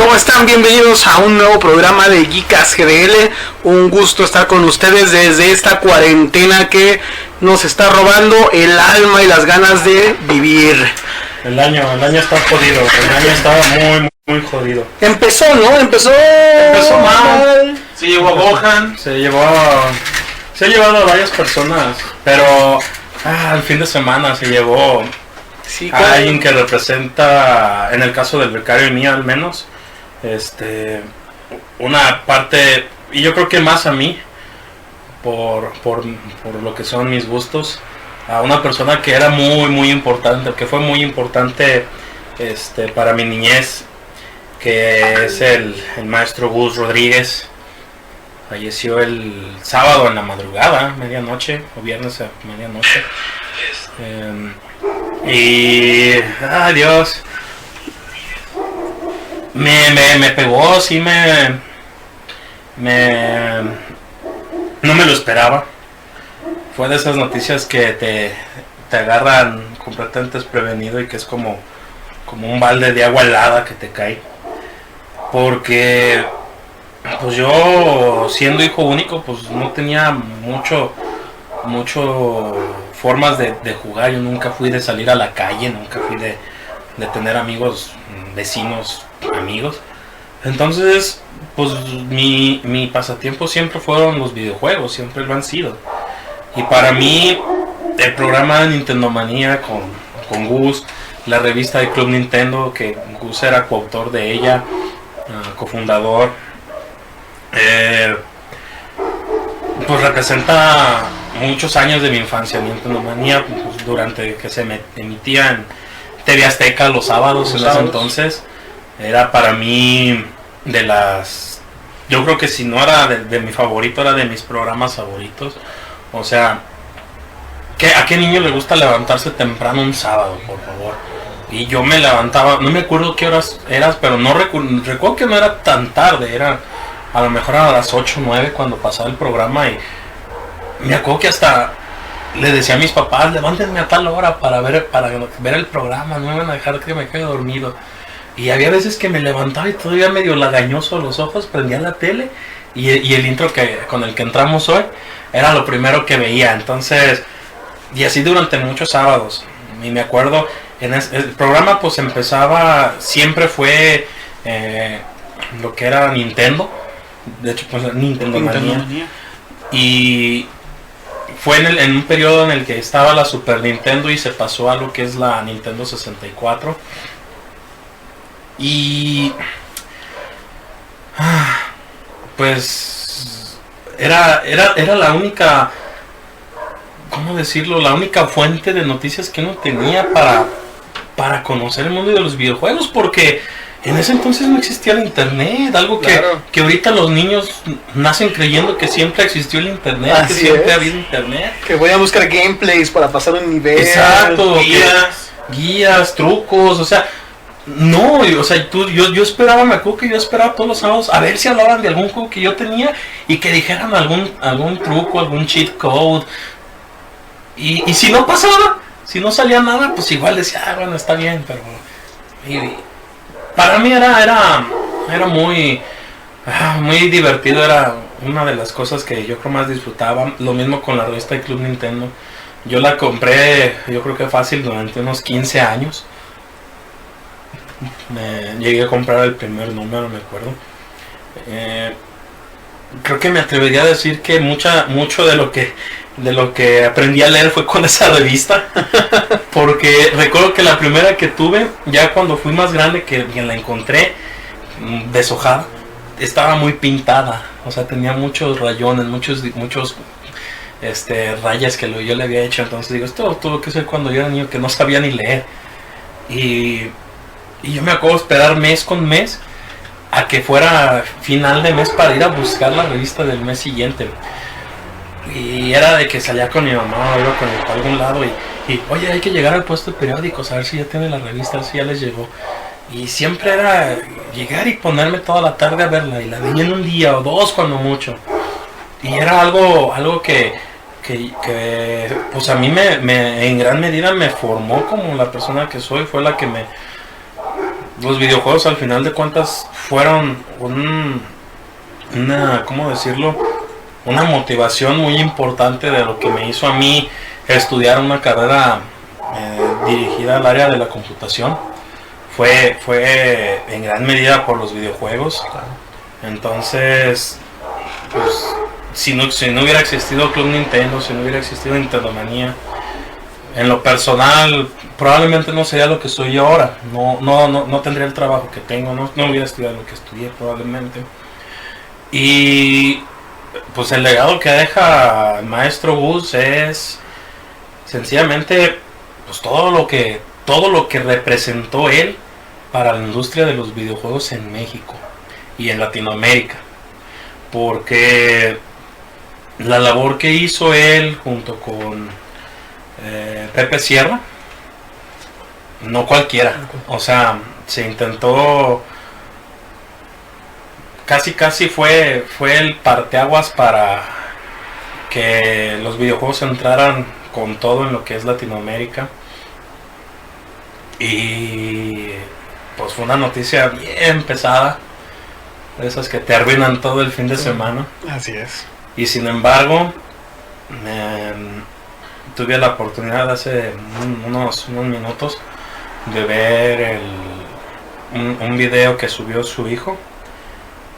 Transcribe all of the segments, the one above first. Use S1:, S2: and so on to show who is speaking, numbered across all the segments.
S1: ¿Cómo están? Bienvenidos a un nuevo programa de Geekas GDL. Un gusto estar con ustedes desde esta cuarentena que nos está robando el alma y las ganas de vivir.
S2: El año está jodido, el año está muy jodido.
S1: Empezó, ¿no? Empezó
S2: mal.
S1: Se llevó a Gohan.
S2: Se ha llevado a varias personas, pero el fin de semana se llevó a alguien que representa, en el caso del becario y mío al menos, una parte, y yo creo que más a mí, por lo que son mis gustos, a una persona que era muy importante, que fue muy importante para mi niñez, que es el maestro Gus Rodríguez. Falleció el sábado en la madrugada, medianoche, o viernes a medianoche. Y Dios, me pegó, sí no me lo esperaba. Fue de esas noticias que te agarran completamente desprevenido y que es como un balde de agua helada que te cae. Porque pues yo, siendo hijo único, pues no tenía mucho formas de jugar. Yo nunca fui de salir a la calle, nunca fui de tener amigos, vecinos, amigos. Entonces, pues mi pasatiempo siempre fueron los videojuegos, siempre lo han sido. Y para mí, el programa de Nintendo Manía con Gus, la revista de Club Nintendo, que Gus era coautor de ella, cofundador, pues representa muchos años de mi infancia. Nintendo Manía, pues, durante que se emitía en TV Azteca los sábados en ese entonces, era para mí de las, yo creo que si no era de mi favorito, era de mis programas favoritos. O sea, ¿a qué niño le gusta levantarse temprano un sábado, por favor? Y yo me levantaba, no me acuerdo qué horas eras, pero no recuerdo que no era tan tarde, era a lo mejor a las 8 o 9 cuando pasaba el programa. Y me acuerdo que hasta le decía a mis papás, levántenme a tal hora para ver el programa, no me van a dejar que me quede dormido. Y había veces que me levantaba y todavía medio lagañoso los ojos, prendía la tele y el intro con el que entramos hoy era lo primero que veía. Entonces, y así durante muchos sábados. Y me acuerdo, el programa pues empezaba, siempre fue lo que era Nintendo. De hecho, pues Nintendo Manía. Y fue en un periodo en el que estaba la Super Nintendo y se pasó a lo que es la Nintendo 64. Y pues era la única, ¿cómo decirlo? La única fuente de noticias que uno tenía para conocer el mundo de los videojuegos, porque en ese entonces no existía el internet, algo que ahorita los niños nacen creyendo que siempre existió el internet, así que siempre ha habido internet.
S1: Que voy a buscar gameplays para pasar un nivel.
S2: Exacto, guías, trucos, o sea, no, o sea, yo esperaba, me acuerdo que yo esperaba todos los sábados a ver si hablaban de algún juego que yo tenía y que dijeran algún truco, algún cheat code. Y si no pasaba, si no salía nada, pues igual decía, bueno, está bien, pero para mí era muy divertido, era una de las cosas que yo creo más disfrutaba. Lo mismo con la revista de Club Nintendo. Yo la compré, yo creo que fácil, durante unos 15 años. Llegué a comprar el primer número, me acuerdo. Creo que me atrevería a decir que mucho de lo que aprendí a leer fue con esa revista. Porque recuerdo que la primera que tuve, ya cuando fui más grande, que la encontré deshojada, estaba muy pintada. O sea, tenía muchos rayones, muchos rayas que yo le había hecho. Entonces digo, esto tuvo que ser cuando yo era niño, que no sabía ni leer. Y yo me acuerdo esperar mes con mes a que fuera final de mes para ir a buscar la revista del mes siguiente. Y era de que salía con mi mamá o iba con él a algún lado y oye, hay que llegar al puesto de periódicos a ver si ya tiene la revista, a ver si ya les llegó. Y siempre era llegar y ponerme toda la tarde a verla, y la veía en un día o dos cuando mucho. Y era algo que pues a mí me en gran medida me formó como la persona que soy. Fue la que los videojuegos al final de cuentas fueron una, ¿cómo decirlo? Una motivación muy importante de lo que me hizo a mí estudiar una carrera dirigida al área de la computación. Fue en gran medida por los videojuegos. Entonces, pues, si no hubiera existido Club Nintendo, si no hubiera existido Nintendo Manía, en lo personal probablemente no sería lo que soy yo ahora. No tendría el trabajo que tengo, no hubiera estudiado lo que estudié probablemente. Y pues el legado que deja el maestro Gus es sencillamente pues todo lo que representó él para la industria de los videojuegos en México y en Latinoamérica, porque la labor que hizo él junto con Pepe Sierra, no cualquiera, o sea, se intentó, casi fue el parteaguas para que los videojuegos entraran con todo en lo que es Latinoamérica. Y pues fue una noticia bien pesada, de esas que te arruinan todo el fin de semana.
S1: Así es.
S2: Y sin embargo, tuve la oportunidad hace unos minutos de ver un video que subió su hijo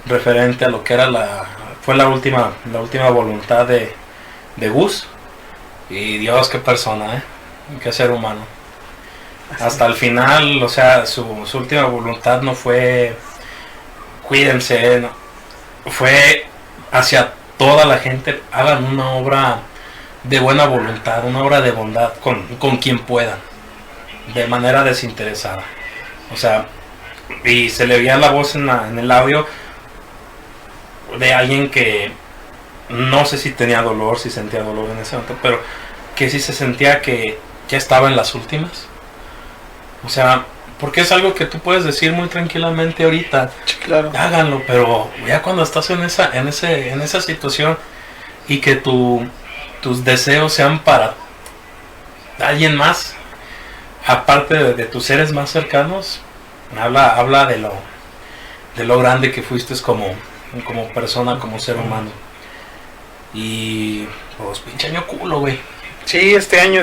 S2: referente a lo que era fue la última voluntad de Gus. Y Dios, qué persona, qué ser humano. Hasta el final, o sea, su última voluntad no fue cuídense, no, fue hacia toda la gente, hagan una obra de buena voluntad, una obra de bondad con quien puedan, de manera desinteresada. O sea, y se le veía la voz en el audio de alguien que no sé si tenía dolor, si sentía dolor en ese momento, pero que sí se sentía que ya estaba en las últimas. O sea, porque es algo que tú puedes decir muy tranquilamente ahorita,
S1: claro,
S2: háganlo, pero ya cuando estás en esa situación y que tus deseos sean para alguien más, aparte de tus seres más cercanos, habla de lo grande que fuiste como persona, como ser humano. Y pues pinche año culo, güey.
S1: Sí, este año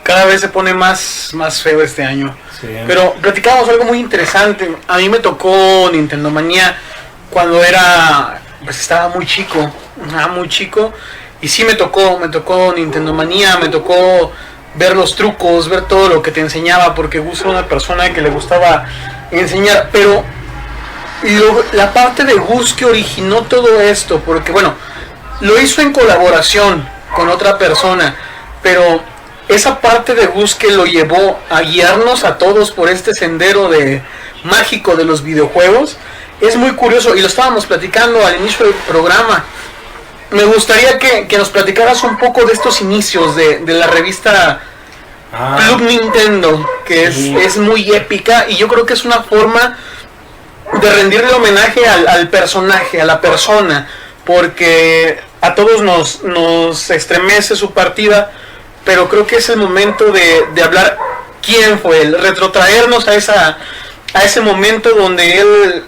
S1: cada vez se pone más feo este año.
S2: Sí.
S1: Pero platicamos algo muy interesante. A mí me tocó Nintendo Manía cuando pues estaba muy chico, y sí me tocó Nintendo Manía, me tocó ver los trucos, ver todo lo que te enseñaba, porque Gus era una persona que le gustaba enseñar, pero la parte de Gus que originó todo esto, porque bueno, lo hizo en colaboración con otra persona, pero esa parte de Gus que lo llevó a guiarnos a todos por este sendero mágico de los videojuegos es muy curioso, y lo estábamos platicando al inicio del programa. Me gustaría que nos platicaras un poco de estos inicios de la revista Club Nintendo, que es muy épica, y yo creo que es una forma de rendirle homenaje al personaje, a la persona, porque a todos nos estremece su partida, pero creo que es el momento de hablar quién fue él, retrotraernos a ese momento donde él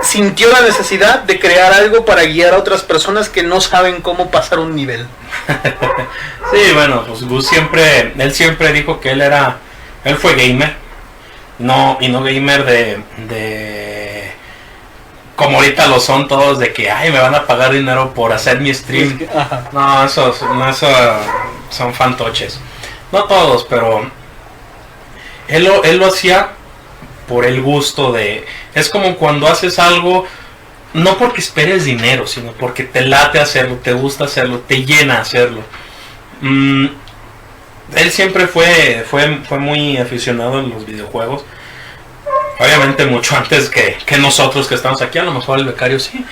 S1: sintió la necesidad de crear algo para guiar a otras personas que no saben cómo pasar un nivel.
S2: Sí, bueno, pues Gus siempre dijo que él fue gamer, no gamer de como ahorita lo son todos, de que me van a pagar dinero por hacer mi stream. Ajá. No, eso son fantoches. No todos, pero él lo hacía por el gusto es como cuando haces algo no porque esperes dinero, sino porque te late hacerlo, te gusta hacerlo, te llena hacerlo. Él siempre fue muy aficionado en los videojuegos. Obviamente mucho antes que nosotros que estamos aquí. A lo mejor el becario sí.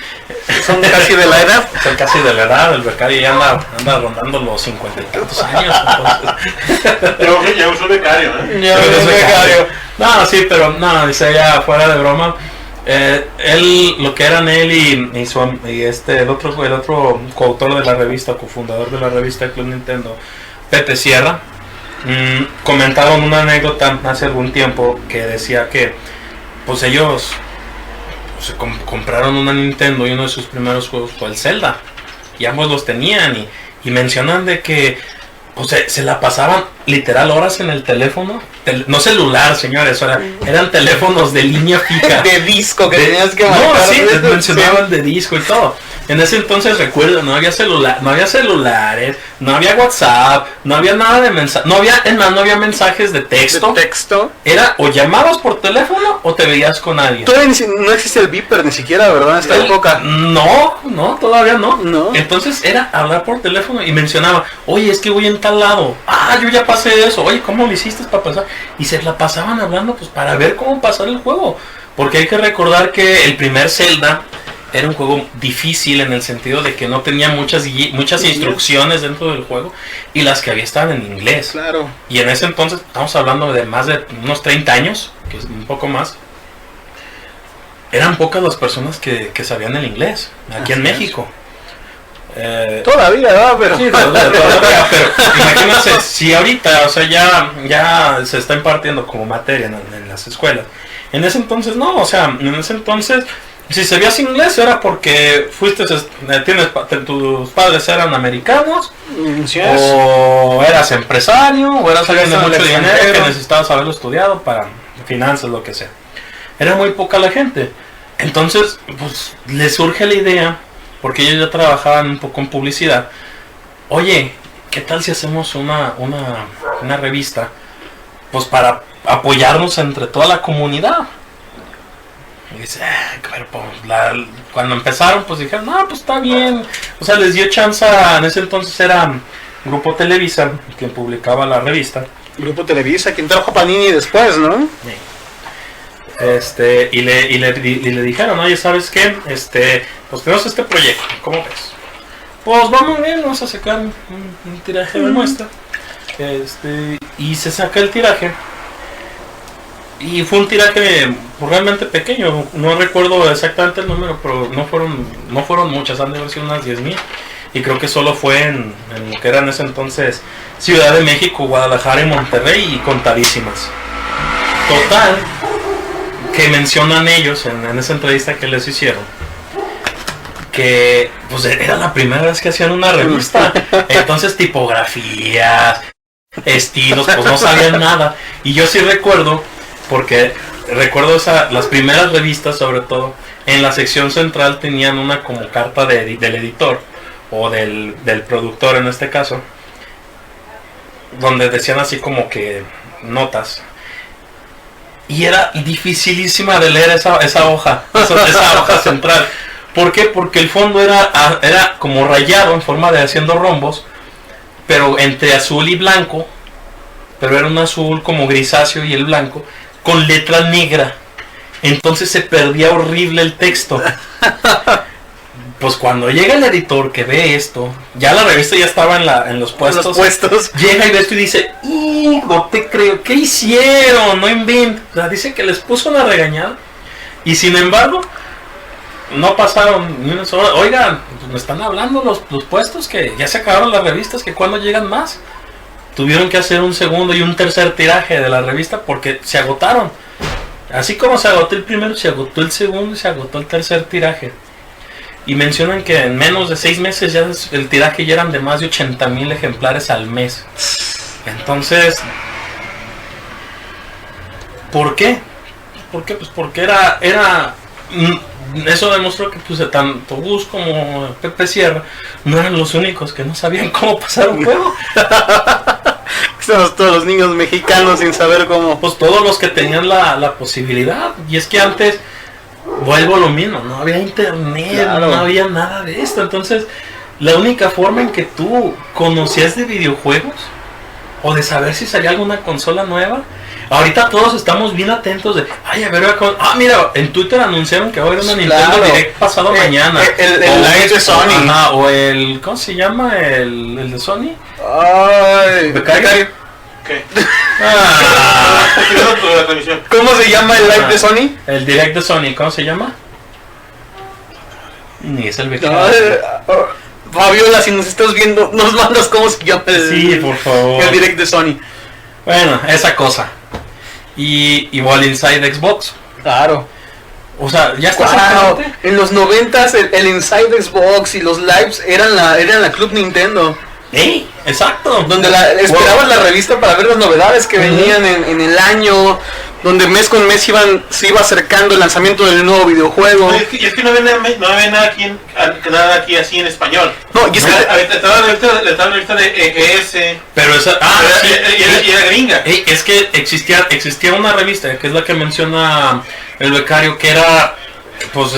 S1: Son casi de la edad.
S2: Son casi de la edad. El becario ya anda rondando los 50 y tantos años.
S3: Yo soy becario,
S1: Yo soy becario.
S2: No, sí, pero no, dice ya fuera de broma. Lo que eran él y el otro coautor de la revista, cofundador de la revista Club Nintendo, Pepe Sierra, comentaron una anécdota hace algún tiempo que decía que pues ellos compraron una Nintendo y uno de sus primeros juegos fue el Zelda. Y ambos los tenían y mencionan de que pues, se la pasaban literal horas en el teléfono. No celular, señores, eran teléfonos de línea fija.
S1: De disco que tenías que marcar.
S2: No, sí, les mencionaban de disco y todo. En ese entonces, recuerdo, no había celulares, no había WhatsApp, no había nada de mensaje, no había mensajes de texto. Era o llamabas por teléfono o te veías con alguien.
S1: Todavía no existe el Viper ni siquiera, ¿verdad? En esta época.
S2: No, todavía no.
S1: No.
S2: Entonces era hablar por teléfono y mencionaba, oye, es que voy en tal lado. Ah, yo ya pasé eso. Oye, ¿cómo lo hiciste para pasar? Y se la pasaban hablando pues para ver cómo pasar el juego. Porque hay que recordar que el primer Zelda era un juego difícil en el sentido de que no tenía muchas instrucciones dentro del juego y las que había estaban en inglés.
S1: Claro.
S2: Y en ese entonces, estamos hablando de más de unos 30 años, que es un poco más, eran pocas las personas que sabían el inglés, aquí en México.
S1: Todavía, ¿verdad? Pero...
S2: Sí, todavía, pero imagínense, si ahorita, o sea, ya se está impartiendo como materia en las escuelas. En ese entonces no, o sea, en ese entonces... Si sabías inglés era porque tus padres eran americanos, o eras empresario, o eras alguien de mucho dinero que necesitabas haberlo estudiado para finanzas, lo que sea. Era muy poca la gente. Entonces, pues, le surge la idea, porque ellos ya trabajaban un poco en publicidad. Oye, ¿qué tal si hacemos una revista? Pues para apoyarnos entre toda la comunidad. Y dice, pero cuando empezaron, pues dijeron, no, pues está bien. O sea, les dio chance. En ese entonces era Grupo Televisa quien publicaba la revista.
S1: Grupo Televisa, quien trajo Panini después, ¿no?
S2: Sí. Y le dijeron, oye, ¿sabes qué? Pues tenemos este proyecto, ¿cómo ves? Pues vamos bien, vamos a sacar un tiraje de muestra. Y se saca el tiraje. Y fue un tiraje realmente pequeño, no recuerdo exactamente el número, pero no fueron muchas, han de haber sido unas 10,000. Y creo que solo fue en lo que era en ese entonces Ciudad de México, Guadalajara y Monterrey, y contadísimas. Total, que mencionan ellos en esa entrevista que les hicieron, que pues era la primera vez que hacían una revista. Entonces tipografías, estilos, pues no sabían nada. Y yo sí recuerdo, porque recuerdo las primeras revistas, sobre todo, en la sección central tenían una como carta del editor, o del productor en este caso, donde decían así como que notas. Y era dificilísima de leer esa hoja, esa hoja central. ¿Por qué? Porque el fondo era como rayado en forma de haciendo rombos, pero entre azul y blanco, pero era un azul como grisáceo y el blanco, con letra negra. Entonces se perdía horrible el texto. Pues cuando llega el editor que ve esto, ya la revista ya estaba en los puestos. Llega y ve esto y dice, no te creo, ¿qué hicieron? No inventen. O sea, dice que les puso una regañada. Y sin embargo, no pasaron ni una sola. Oigan, pues me están hablando los puestos que ya se acabaron las revistas, que cuando llegan más. Tuvieron que hacer un segundo y un tercer tiraje de la revista porque se agotaron. Así como se agotó el primero, se agotó el segundo y se agotó el tercer tiraje. Y mencionan que en menos de 6 meses ya el tiraje ya eran de más de 80,000 ejemplares al mes. Entonces, ¿por qué? ¿Por qué? Pues porque eso demostró que pues, tanto Gus como Pepe Sierra no eran los únicos que no sabían cómo pasar un juego.
S1: Estamos todos los niños mexicanos sin saber cómo.
S2: Pues todos los que tenían la posibilidad. Y es que antes, vuelvo a lo mismo, no había internet, claro. No había nada de esto. Entonces, la única forma en que tú conocías de videojuegos o de saber si salía alguna consola nueva. Ahorita todos estamos bien atentos de, ay, a ver, mira, en Twitter anunciaron que va a haber una Nintendo Direct pasado mañana.
S1: El live de Sony.
S2: Ajá, o el, ¿cómo se llama? El de Sony.
S1: Ay,
S2: ¿Becario?
S3: ¿Qué?
S1: ¿Cómo se llama el live de Sony?
S2: El Direct de Sony, ¿cómo se llama? Ni es el becario.
S1: Fabiola, si nos estás viendo, nos mandas cómo se llama
S2: sí, por favor.
S1: El Direct de Sony.
S2: Bueno, esa cosa. Y igual Inside Xbox,
S1: Claro.
S2: O sea, ya está.
S1: Wow. En los 90s el Inside Xbox y los lives eran la Club Nintendo.
S2: ¡Ey! Exacto.
S1: Donde esperabas la revista para ver las novedades que venían en el año. Donde mes con mes se iba acercando el lanzamiento del nuevo videojuego.
S3: No, es que no había nada aquí así en español.
S1: No, y es que
S3: estaba la lista de EGS.
S2: Pero esa...
S3: sí. Y era gringa.
S2: Es que existía una revista, que es la que menciona el becario, que era... Pues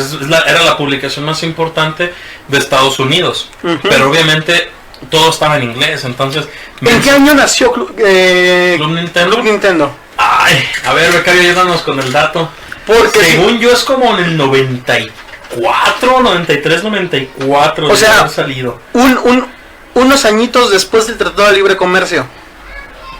S2: era la publicación más importante de Estados Unidos. Pero obviamente todo estaba en inglés, entonces...
S1: ¿En qué año nació
S2: Club Nintendo?
S1: Club Nintendo.
S2: Ay, a ver, becario, ayúdanos con el dato.
S1: Porque
S2: según yo es como en el 94, 93, 94.
S1: O sea,
S2: salido.
S1: Unos añitos después del Tratado de Libre Comercio.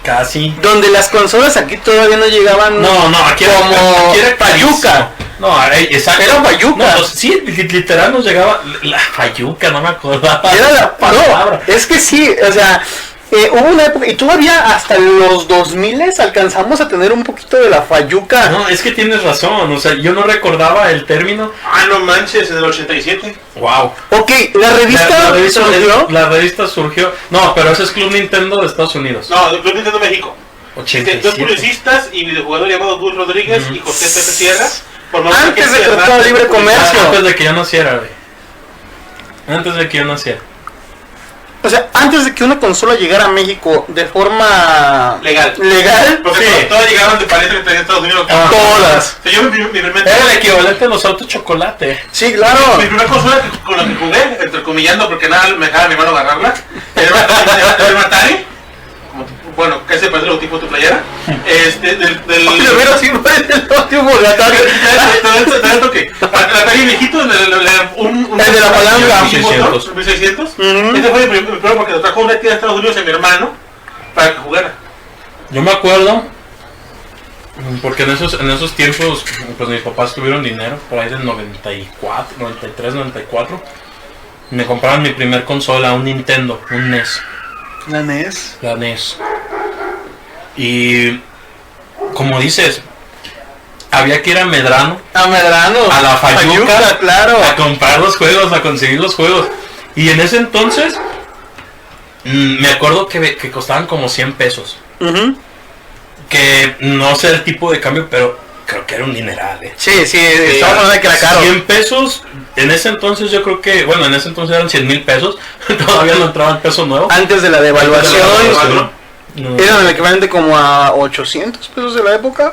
S2: Casi.
S1: Donde las consolas aquí todavía no llegaban.
S2: No, aquí
S1: era
S2: Fayuca. No, exacto.
S1: Era Fayuca.
S2: No, sí, literal nos llegaba la Fayuca, no me acordaba.
S1: Era la palabra. No, es que sí, o sea, hubo una época, y todavía hasta los 2000 alcanzamos a tener un poquito de la Fayuca.
S2: No, es que tienes razón, o sea, yo no recordaba el término.
S3: Ah, no manches, en el 87.
S2: Wow.
S1: Ok, la revista surgió.
S2: La revista surgió. No, pero ese es Club Nintendo de Estados Unidos.
S3: No, Club Nintendo México.
S2: 87.
S3: Dos publicistas y videojugador llamado Gus Rodríguez y José Pepe Sierra.
S1: Antes del Tratado de Libre Comercio.
S2: Antes de que yo naciera, güey. Antes de que yo naciera.
S1: O sea, antes de que una consola llegara a México de forma
S3: legal, porque
S2: sí.
S3: todas llegaban de paletas de Estados Unidos.
S1: Todas.
S3: O sea, yo mi primer
S2: era el equivalente a los autos chocolate.
S1: Sí, claro.
S3: Mi primera consola con la que jugué, entrecomillando porque nada me dejaba mi mano agarrarla, era un Atari. Bueno, que se parece el logotipo de tu playera.
S1: Pero sí, el logotipo de Atari.
S3: El Atari viejito, el de
S1: la palanca.
S3: 1600. 1600. Este fue mi primero porque lo trajo una tía de Estados Unidos a mi hermano para que jugara.
S2: Yo me acuerdo, porque en esos tiempos, pues mis papás tuvieron dinero, por ahí del 94, 93, 94. Me compraron mi primer consola, un Nintendo, un NES.
S1: ¿La NES?
S2: La NES. Y como dices, había que ir a Medrano.
S1: A
S2: la Fayuca,
S1: claro.
S2: A comprar los juegos, a conseguir los juegos. Y en ese entonces, me acuerdo que costaban como 100 pesos. Que no sé el tipo de cambio, pero creo que era un dineral,
S1: Sí, estamos hablando de que era caro.
S2: 100 pesos, en ese entonces yo creo que, bueno, en ese entonces eran 100,000 pesos. Todavía no entraba el peso nuevo.
S1: Antes de la devaluación.
S2: No.
S1: Eran el equivalente como a 800 pesos de la época.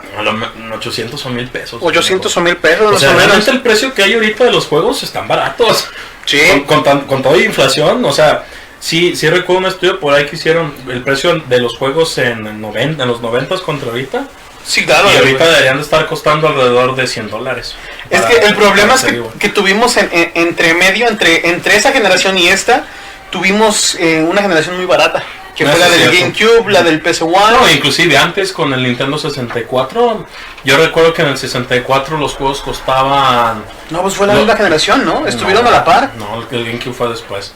S2: 800 o 1,000 pesos.
S1: 800 o 1,000 pesos.
S2: O sea, realmente el precio que hay ahorita de los juegos están baratos.
S1: Sí.
S2: Con toda la inflación, o sea, sí recuerdo un estudio por ahí que hicieron el precio de los juegos en los 90 contra ahorita.
S1: Sí, claro.
S2: Y ahorita deberían de estar costando alrededor de $100.
S1: Es que el problema es que tuvimos entre esa generación y esta, tuvimos una generación muy barata. Que fue la del GameCube, la del PS1.
S2: No, inclusive antes con el Nintendo 64. Yo recuerdo que en el 64 los juegos costaban...
S1: No, pues fue la misma generación, ¿no? Estuvieron a la par.
S2: No, el GameCube fue después.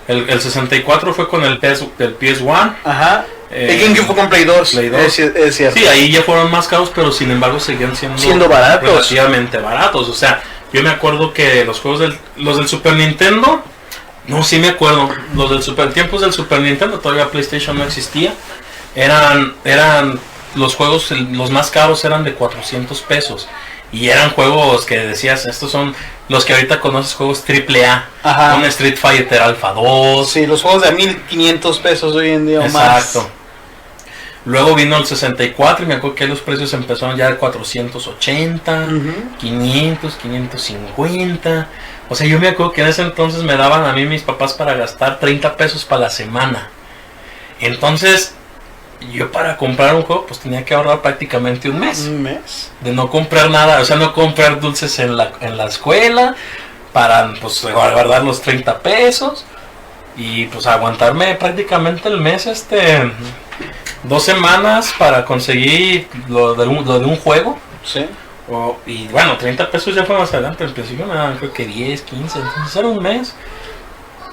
S2: El 64 fue con el PS1.
S1: Ajá. El GameCube fue con Play 2.
S2: Play 2.
S1: Es cierto.
S2: Sí, ahí ya fueron más caros, pero sin embargo seguían siendo
S1: baratos.
S2: Relativamente baratos. O sea, yo me acuerdo que los juegos los del Super Nintendo... No, sí me acuerdo. Los del tiempos del Super Nintendo, todavía PlayStation no existía. Eran los juegos, los más caros eran de 400 pesos. Y eran juegos que decías, estos son los que ahorita conoces, juegos AAA.
S1: Ajá.
S2: Un Street Fighter Alpha 2.
S1: Sí, los juegos de 1,500 pesos hoy en día o más.
S2: Exacto. Luego vino el 64 y me acuerdo que los precios empezaron ya de 480, 500, 550. O sea, yo me acuerdo que en ese entonces me daban a mí mis papás para gastar 30 pesos para la semana. Entonces, yo para comprar un juego, pues tenía que ahorrar prácticamente un mes.
S1: ¿Un mes?
S2: De no comprar nada, o sea, no comprar dulces en la escuela, para pues guardar los 30 pesos. Y pues aguantarme prácticamente el mes, 2 semanas para conseguir lo de un juego.
S1: Sí.
S2: Y bueno, 30 pesos ya fue más adelante. Al principio me daban creo que 10, 15, entonces era un mes.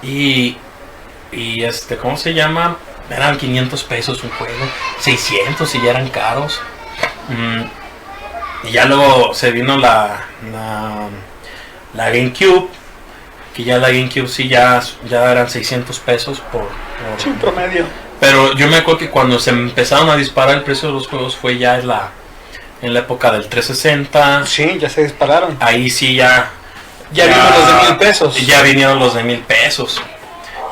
S2: Y ¿cómo se llama? Eran 500 pesos un juego, 600 si ya eran caros. Y ya luego se vino la GameCube, que ya la GameCube sí ya eran 600 pesos por
S1: Sí, promedio.
S2: Pero yo me acuerdo que cuando se empezaron a disparar el precio de los juegos fue ya en la época del 360.
S1: Sí, ya se dispararon.
S2: Ahí sí ya
S1: vinieron los de 1,000 pesos.
S2: Ya vinieron los de 1,000 pesos.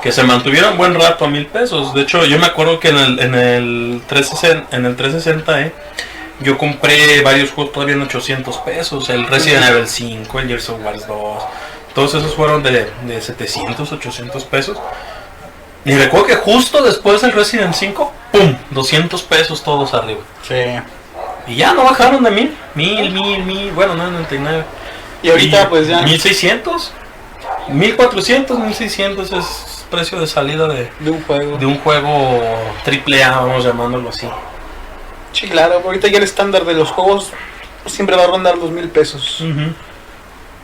S2: Que se mantuvieron buen rato a 1,000 pesos. De hecho, yo me acuerdo que en el 360 yo compré varios juegos todavía en 800 pesos. El Resident Evil 5, el Gears of War 2. Todos esos fueron de 700, 800 pesos. Y recuerdo que justo después del Resident 5, ¡pum! 200 pesos todos arriba.
S1: Sí.
S2: Y ya no bajaron de 1,000, bueno, no, 99.
S1: Y ahorita pues ya...
S2: 1,600, 1,400, 1,600 es precio de salida de
S1: un juego.
S2: De un juego AAA, vamos llamándolo así.
S1: Sí, claro, ahorita ya el estándar de los juegos siempre va a rondar los 1,000 pesos.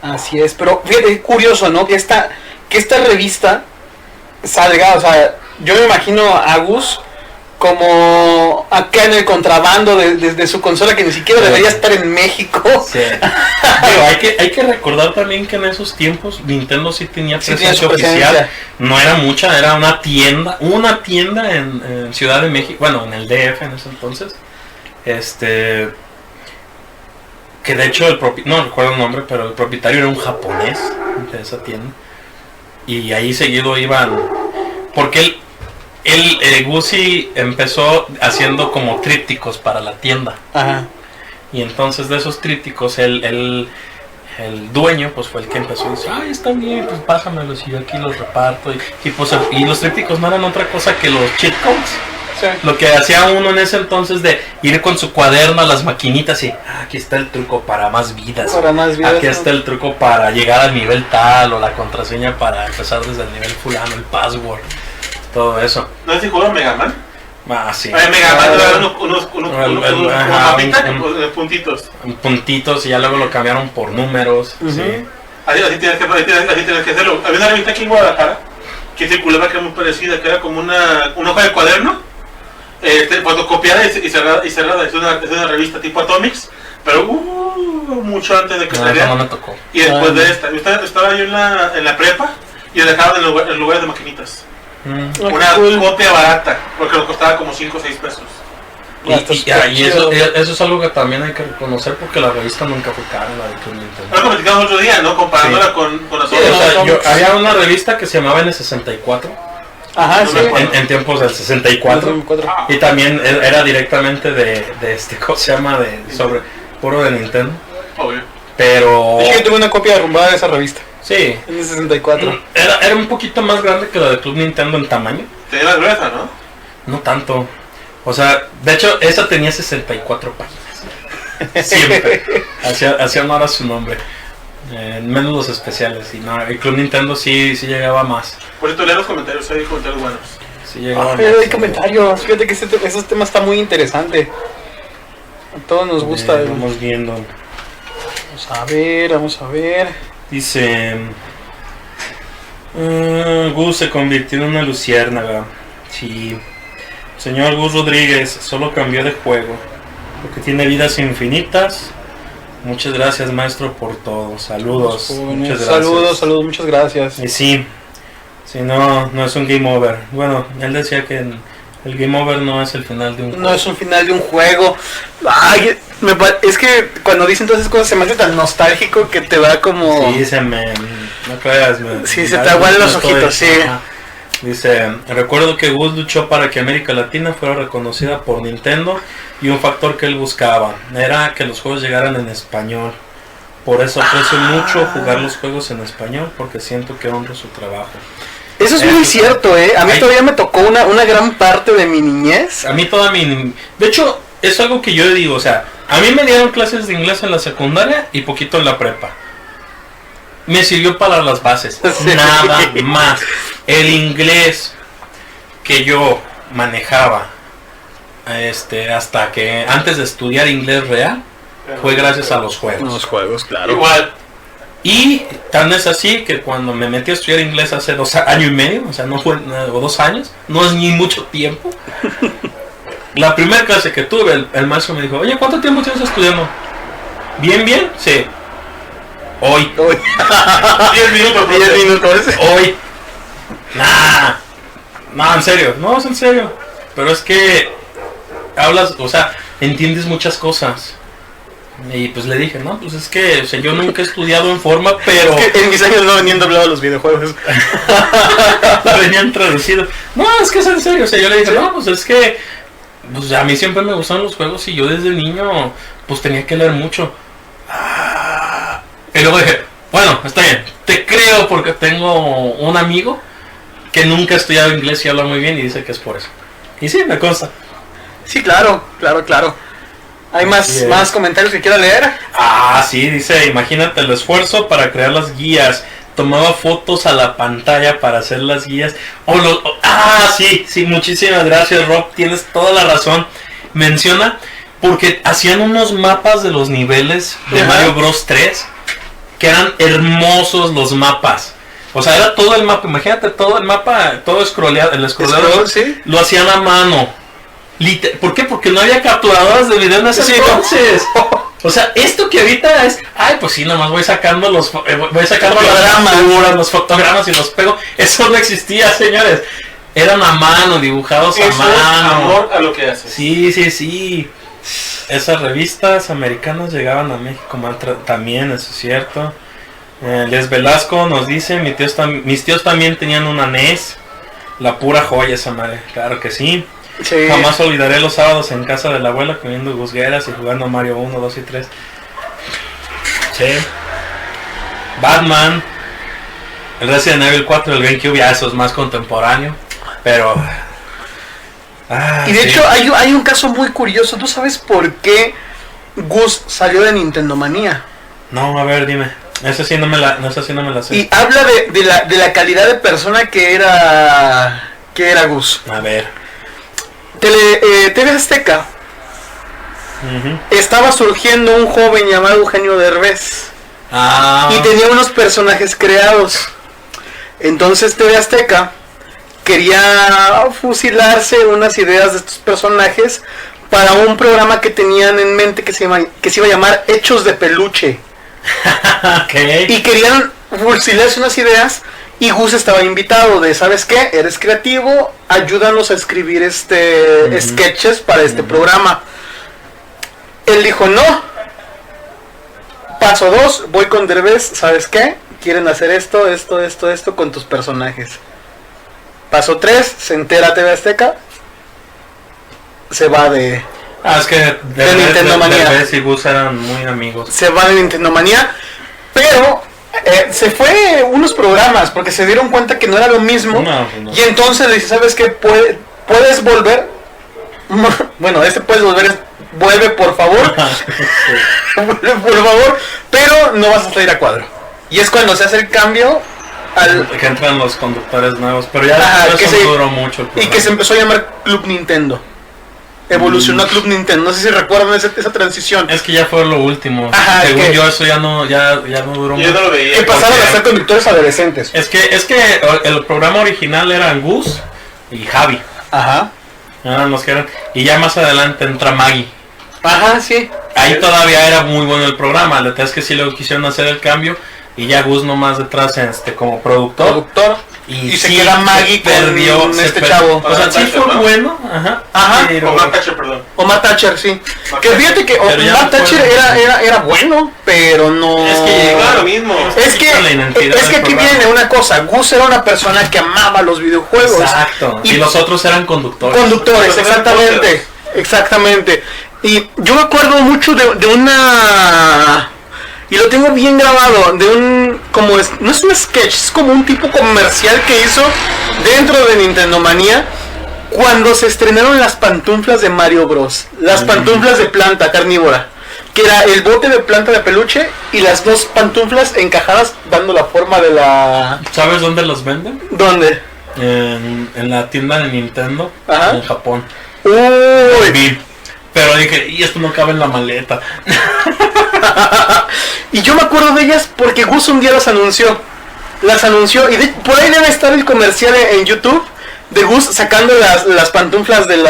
S1: Así es, pero fíjate, curioso, ¿no? Que esta revista salga, o sea, yo me imagino a Gus como acá en el contrabando de su consola que ni siquiera debería estar en México.
S2: Sí. Pero hay que recordar también que en esos tiempos Nintendo sí tenía presencia oficial. No era mucha, era una tienda en Ciudad de México, bueno, en el DF en ese entonces. Que de hecho no recuerdo el nombre, pero el propietario era un japonés de esa tienda. Y ahí seguido iban, porque el Gucci empezó haciendo como trípticos para la tienda.
S1: Ajá.
S2: Y entonces de esos trípticos el dueño pues fue el que empezó y dice, ay, están bien, pues pásamelos y yo aquí los reparto. Y los trípticos no eran otra cosa que los cheat codes. Sí. Lo que hacía uno en ese entonces de ir con su cuaderno a las maquinitas y aquí está el truco para más vidas. Aquí está el truco para llegar al nivel tal, o la contraseña para empezar desde el nivel fulano, el password, todo eso.
S3: ¿No es el juego de Mega Man?
S2: Sí.
S3: Mega Man trae unos puntitos.
S2: Puntitos y ya luego lo cambiaron por números. Sí.
S3: Así tienes que hacerlo. Había una revista aquí en Guadalajara que circulaba, que era muy parecida, que era como una hoja de cuaderno fotocopiada y cerrada. Es una revista tipo Atomics, pero mucho antes de que saliera.
S2: No me tocó.
S3: Y después de esta, estaba yo en la prepa y la dejaban en lugares de maquinitas. Una copia barata, porque lo costaba como 5 o 6 pesos.
S2: Y eso es algo que también hay que reconocer, porque la revista nunca fue cara, la de Club Nintendo.
S3: Lo platicamos otro día, ¿no? Comparándola con las otras.
S2: Había una revista que se llamaba N64.
S1: Ajá, sí.
S2: En tiempos del 64. Y también era directamente de ¿cómo se llama? Sobre puro de Nintendo.
S3: Obvio.
S2: Pero...
S1: Es que yo tuve una copia arrumbada de esa revista.
S2: Sí.
S1: En el 64.
S2: Era un poquito más grande que la de Club Nintendo en tamaño.
S3: Tenía gruesa, ¿no?
S2: No tanto. O sea, de hecho, esa tenía 64 páginas. Siempre. Hacía honor a su nombre. Menos los especiales. Y no, el Club Nintendo sí llegaba más.
S3: Por eso lea los comentarios, hay comentarios buenos.
S2: Sí llegaba más.
S1: Hay comentarios. Fíjate que ese tema está muy interesante. A todos nos gusta.
S2: Vamos viendo.
S1: Vamos a ver.
S2: Dice... Gus se convirtió en una luciérnaga. Sí. Señor Gus Rodríguez solo cambió de juego, porque tiene vidas infinitas. Muchas gracias, maestro, por todo. Saludos. Muchas gracias.
S1: Saludos, muchas gracias.
S2: Y sí, no es un game over. Bueno, él decía que el game over no es el final de un juego.
S1: No es un final de un juego. Ay, es que cuando dicen todas esas cosas se me hace tan nostálgico que te va como...
S2: Sí, no creas.
S1: Sí, se te aguadan los ojitos, sí.
S2: Ajá. Dice, recuerdo que Gus luchó para que América Latina fuera reconocida por Nintendo, y un factor que él buscaba era que los juegos llegaran en español. Por eso aprecio mucho jugar los juegos en español, porque siento que honro su trabajo.
S1: Eso es muy cierto, A mí todavía me tocó una gran parte de mi niñez.
S2: A mí de hecho, es algo que yo digo, o sea, a mí me dieron clases de inglés en la secundaria y poquito en la prepa. Me sirvió para las bases, sí. Nada más. El inglés que yo manejaba hasta que antes de estudiar inglés real fue gracias a los juegos.
S1: Los juegos, claro.
S3: Igual.
S2: Y tan es así que cuando me metí a estudiar inglés hace 2 años y medio, o sea, no fue o 2 años, no es ni mucho tiempo. La primera clase que tuve, el maestro me dijo, oye, ¿cuánto tiempo tienes estudiando? Bien, sí. Hoy.
S3: 10 minutos,
S1: 10 minutos.
S2: Hoy. No, en serio. No, es en serio. Pero es que hablas, o sea, entiendes muchas cosas. Y pues le dije, no, pues es que, o sea, yo nunca he estudiado en forma, pero...
S1: Es que en mis años no venían doblados los videojuegos.
S2: venían traducidos. No, es que es en serio, o sea, yo le dije,
S1: ¿Sí?
S2: no, pues es que... Pues a mí siempre me gustaron los juegos y yo desde niño, pues tenía que leer mucho. Y luego dije, bueno, está bien, te creo porque tengo un amigo que nunca ha estudiado inglés y habla muy bien y dice que es por eso. Y sí, me consta.
S1: Sí, claro. ¿Hay más comentarios que quiera leer?
S2: Sí, dice, imagínate el esfuerzo para crear las guías. Tomaba fotos a la pantalla para hacer las guías. Sí, muchísimas gracias, Rob, tienes toda la razón. Menciona, porque hacían unos mapas de los niveles de Mario Bros 3 que eran hermosos los mapas. O sea, era todo el mapa, imagínate todo el mapa, todo scrolleado, el scrollado,
S1: ¿sí?
S2: Lo hacían a mano. ¿Por qué? Porque no había capturadoras de video en ese entonces. O sea, esto que ahorita es, pues sí, nomás voy sacando los fotogramas, los fotogramas y los pego. Eso no existía, señores. Eran a mano, dibujados a mano.
S3: Es amor a lo que haces.
S2: Sí. Esas revistas americanas llegaban a México también, eso es cierto. Les Velasco nos dice, mis tíos también tenían una NES. La pura joya esa madre, claro que sí.
S1: Sí.
S2: Jamás olvidaré los sábados en casa de la abuela comiendo gusgueras y jugando Mario 1, 2 y 3. Sí. Batman. El Resident Evil 4 del GameCube, ya eso es más contemporáneo. Pero...
S1: y de hecho hay un caso muy curioso. ¿Tú sabes por qué Gus salió de Nintendo Manía?
S2: No, a ver, dime. Esa sí no me la sé.
S1: Y habla de la calidad de persona que era Gus.
S2: A ver.
S1: TV Azteca. Estaba surgiendo un joven llamado Eugenio Derbez. Y tenía unos personajes creados. Entonces TV Azteca quería fusilarse unas ideas de estos personajes para un programa que tenían en mente que se iba a llamar Hechos de Peluche.
S2: Okay.
S1: Y querían fusilarse unas ideas. Y Gus estaba invitado de, ¿sabes qué? Eres creativo, ayúdanos a escribir sketches para este programa. Él dijo, no. Paso 2, voy con Derbez, ¿sabes qué? Quieren hacer esto con tus personajes. Paso 3, se entera TV Azteca, se va de...
S2: es que
S1: de Nintendo Manía.
S2: Derbez y Gus eran muy amigos.
S1: Se va de Nintendo Manía, pero... se fue unos programas porque se dieron cuenta que no era lo mismo. No. Y entonces le dice, ¿sabes qué? ¿Puedes volver? Bueno, puedes volver, vuelve por favor. Vuelve por favor, pero no vas a salir a cuadro. Y es cuando se hace el cambio
S2: que entran los conductores nuevos, pero ya eso no duró mucho.
S1: Y que se empezó a llamar Club Nintendo. Evolucionó a Club Nintendo. No sé si recuerdan esa transición.
S2: Es que ya fue lo último. Según yo, eso ya no duró mucho.
S3: Yo no lo veía.
S1: Que pasaron a ser conductores adolescentes.
S2: Es que el programa original eran Gus y Javi. Eran los que eran. Y ya más adelante entra Maggie.
S1: Sí.
S2: Ahí todavía era muy bueno el programa. La verdad es que sí lo quisieron hacer el cambio. Y ya Gus nomás detrás como productor. Y
S1: se queda Maggie con este chavo.
S2: O sea, sí fue bueno.
S3: Pero... Omar Thatcher, perdón.
S1: Omar Thatcher, sí. Que fíjate que Omar Thatcher era bueno, pero no...
S2: Es que llegó a lo mismo.
S1: Es que aquí viene una cosa. Gus era una persona que amaba los videojuegos.
S2: Exacto. Y los otros eran conductores.
S1: Conductores, exactamente. Y yo me acuerdo mucho de una... Y lo tengo bien grabado, no es un sketch, es como un tipo comercial que hizo dentro de Nintendo Manía cuando se estrenaron las pantuflas de Mario Bros. Las pantuflas de planta carnívora, que era el bote de planta de peluche y las dos pantuflas encajadas dando la forma de la...
S2: ¿Sabes dónde los venden?
S1: ¿Dónde?
S2: En la tienda de Nintendo, en Japón.
S1: Uy.
S2: Pero dije, y esto no cabe en la maleta.
S1: Y yo me acuerdo de ellas porque Gus un día las anunció. Y por ahí debe estar el comercial en YouTube de Gus sacando las pantuflas del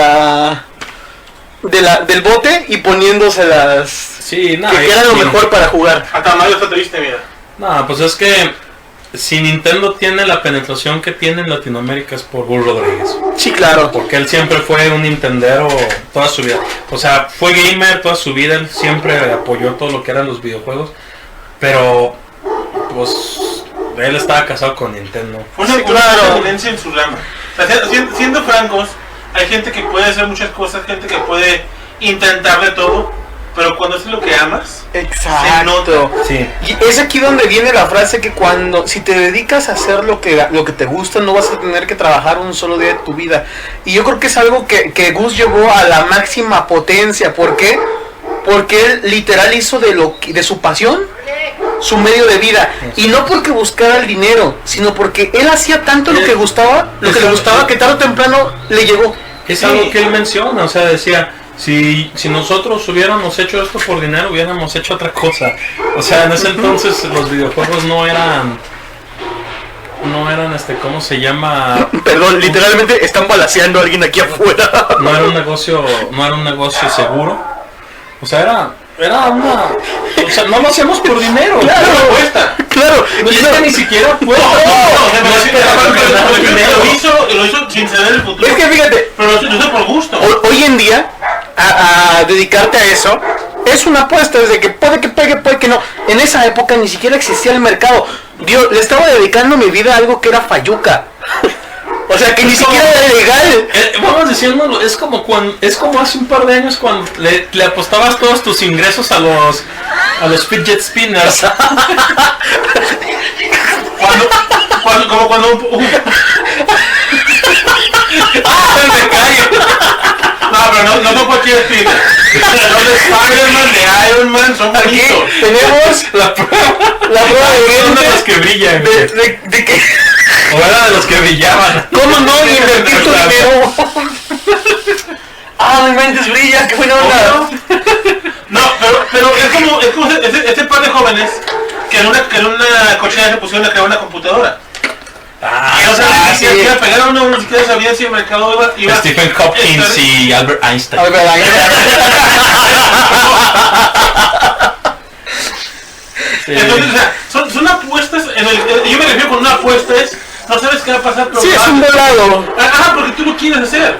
S1: bote y poniéndoselas
S2: Sí, no.
S1: que era lo mejor para jugar.
S3: Hasta Mario está triste, mira.
S2: No, pues es que si Nintendo tiene la penetración que tiene en Latinoamérica es por Gus Rodríguez.
S1: Sí, claro.
S2: Porque él siempre fue un nintendero toda su vida. O sea, fue gamer toda su vida, él siempre apoyó todo lo que eran los videojuegos. Pero, pues, él estaba casado con Nintendo.
S3: Fue una eminencia en su rama. O sea, siendo francos, hay gente que puede hacer muchas cosas, gente que puede intentar de todo, pero cuando es lo que amas, se nota.
S2: Sí.
S1: Y es aquí donde viene la frase que si te dedicas a hacer lo que te gusta, no vas a tener que trabajar un solo día de tu vida. Y yo creo que es algo que Gus llevó a la máxima potencia. ¿Por qué? Porque él literal hizo de su pasión su medio de vida. Y no porque buscara el dinero, sino porque él hacía tanto lo que le gustaba, que tarde o temprano le llegó.
S2: Es algo que él menciona, o sea, decía... Si nosotros hubiéramos hecho esto por dinero, hubiéramos hecho otra cosa. O sea, en ese entonces los videojuegos no eran, ¿cómo se llama?
S1: Perdón, literalmente están balaceando a alguien aquí afuera.
S2: No era un negocio seguro. O sea, o sea, no lo hacemos por dinero.
S1: Claro,
S3: apuesta.
S1: Claro.
S2: No es que ni siquiera apuesta.
S3: Lo hizo sin saber el futuro.
S1: Es que fíjate,
S3: pero lo hizo por gusto.
S1: Hoy en día, a dedicarte a eso, es una apuesta, desde que puede que pegue, puede que no. En esa época ni siquiera existía el mercado. Le estaba dedicando mi vida a algo que era fayuca. O sea, que ni siquiera era legal.
S2: Vamos diciéndolo, es como hace un par de años cuando le apostabas todos tus ingresos a los fidget spinners.
S3: cuando
S2: me callo.
S3: No, pero no son cualquier spinner. Los de Spider-Man, de Iron Man son
S1: Aquí
S3: bonitos.
S1: tenemos la prueba
S2: Son de los
S1: de
S2: que brillan.
S1: de que
S2: O era de los que brillaban.
S1: ¿cómo no invertir tu dinero? Mi mente brilla, qué buena onda.
S3: No, pero es como ese par de jóvenes que en una cochera se pusieron a crear una computadora. Y no sabían ni siquiera iba a pegar uno, ni siquiera sabían si el mercado iba
S2: Stephen Hopkins y Albert Einstein. Sí.
S3: Entonces, o sea, son apuestas. Yo me refiero con una apuesta es, no sabes qué va a pasar, pero
S1: Sí, es un volado.
S3: Ajá, porque tú lo quieres hacer.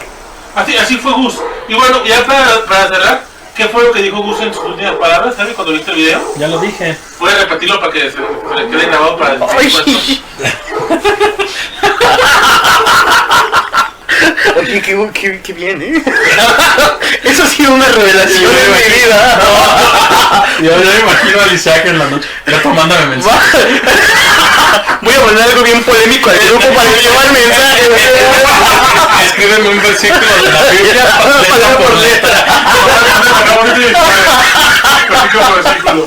S3: Así fue Gus. Y bueno, ya para cerrar, ¿qué fue lo que dijo Gus en sus últimas palabras? ¿Sabes cuando viste el video?
S2: Ya lo dije.
S3: Voy a repetirlo para que se le quede grabado para el
S1: Oye, qué bien, ¿eh? Eso ha sido una revelación en mi vida.
S2: Yo me imagino a Isaac en la noche, ya tomándome mensaje.
S1: Voy a poner algo bien polémico al grupo para que llevar el mensaje.
S2: Escríbeme un versículo de la Biblia, letra por letra.
S3: Versículo.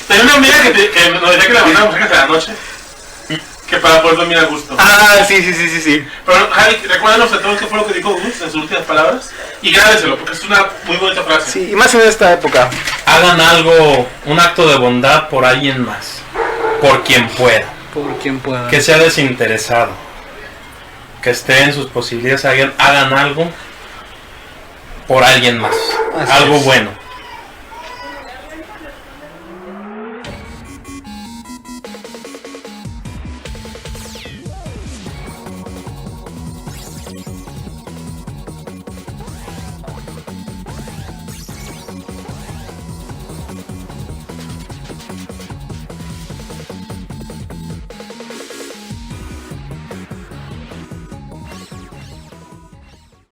S3: Tenía una amiga que nos decía que la mandaba mensajes a la noche, que para poder dormir a gusto.
S1: Sí.
S3: Pero Javi, recuérdanos a todos qué fue lo que dijo Gus en sus últimas palabras y grábeselo, porque es una muy bonita frase.
S1: Sí, y más en esta época.
S2: Hagan algo, un acto de bondad por alguien más, por quien pueda.
S1: Por quien pueda.
S2: Que sea desinteresado, que esté en sus posibilidades, hagan algo por alguien más,
S1: Así
S2: algo
S1: es.
S2: bueno.